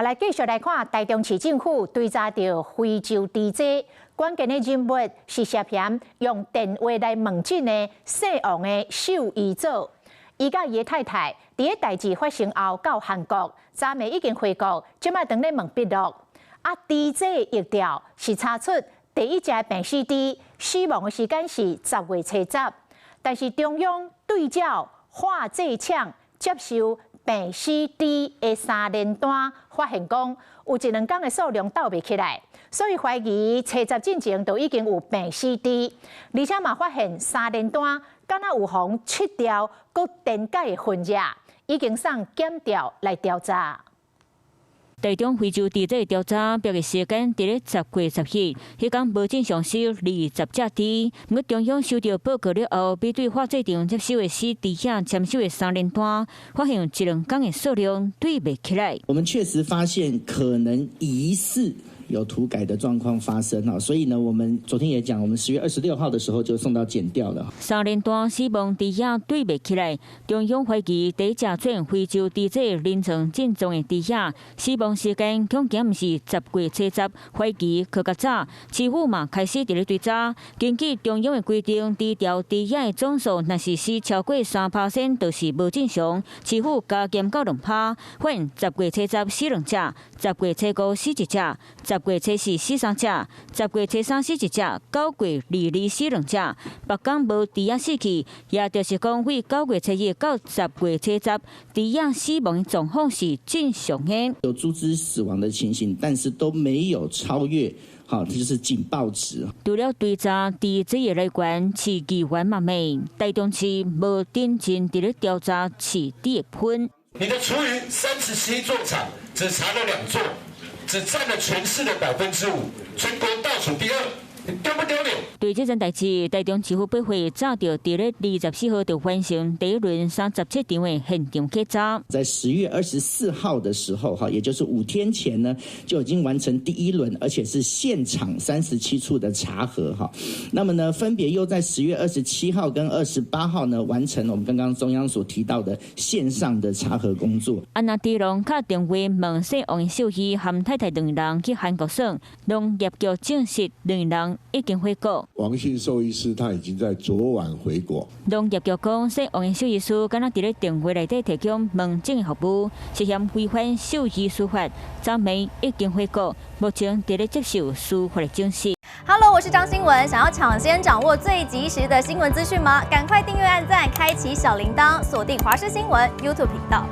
下来继续来看台中市政府追查到非洲 DJ 关键的人物是涉嫌用电话来问诊的姓王的兽医组。伊甲伊的太太伫个代志发生后到韩国，昨暝已经回国，即摆当咧问笔录。DJ 疫调是查出第一只病死猪死亡的时间是10月初10，但是中央对照化剂厂接受病死猪的3连单，发现讲有1、2天的数量斗袂起来，所以怀疑初10进前就已经有病死猪，而且嘛发现3连单敢若有妨切掉佮电解的混液，已经送检调来调查。台中非洲猪仔调查标的时间伫咧10月10日，迄天无正常收20只猪。不过中央收到报告了后，比对化剂场接收的死猪仔签收的3连单，发现有1、2天的数量对袂起来。我们确实发现可能疑似有涂改的状况发生哈，所以呢，我们昨天也讲，我们10月26号的时候就送到检调了。3连单死亡猪仔对袂起来，中央怀疑第一只转非洲猪仔临床症状的猪仔死亡时间恐惊毋是10月初10，怀疑更较早。市府嘛开始伫咧追查，根据中央的规定，低调猪仔的总数若是死超过3%，就是无正常。市府加检到2%，发现10月初10死2只，10月初5死1只，10月初4死3只，10月初3死1只，9月22死2只。别讲无猪仔死去，也就是讲，为9月初1到10月初10，猪仔死亡的状况是正常的。有猪只死亡的情形，但是都没有超越。好，这就是警报值。除了追查猪仔的来源，市议员嘛美，台中市无认真伫咧调查市猪的分。你的厨余37座厂只查了2座。只占了全市的5%，全国倒数第2，你丢不丢脸？对这件代志，台中市府笔会早就伫咧24号就完成第一轮37场的现场稽查。在10月24号的时候，也就是5天前呢，就已经完成第1轮，而且是现场37处的查核哈。那么呢，分别又在10月27号跟28号呢，完成了我们刚刚中央所提到的线上的查核工作。那地龙打电话问姓王的兽医和太太2人去韩国省，农业局证实2人已经回国。王姓兽医师他已经在昨晚回国。农业局讲，姓王的兽医师敢若伫咧电话内底提供问诊的服务，涉嫌违反兽医司法，昨暝已经回国，目前伫咧接受司法的检视。Hello， 我是张新文。想要抢先掌握最及时的新闻资讯吗？赶快订阅、按赞、开启小铃铛，锁定华视新闻 YouTube 频道。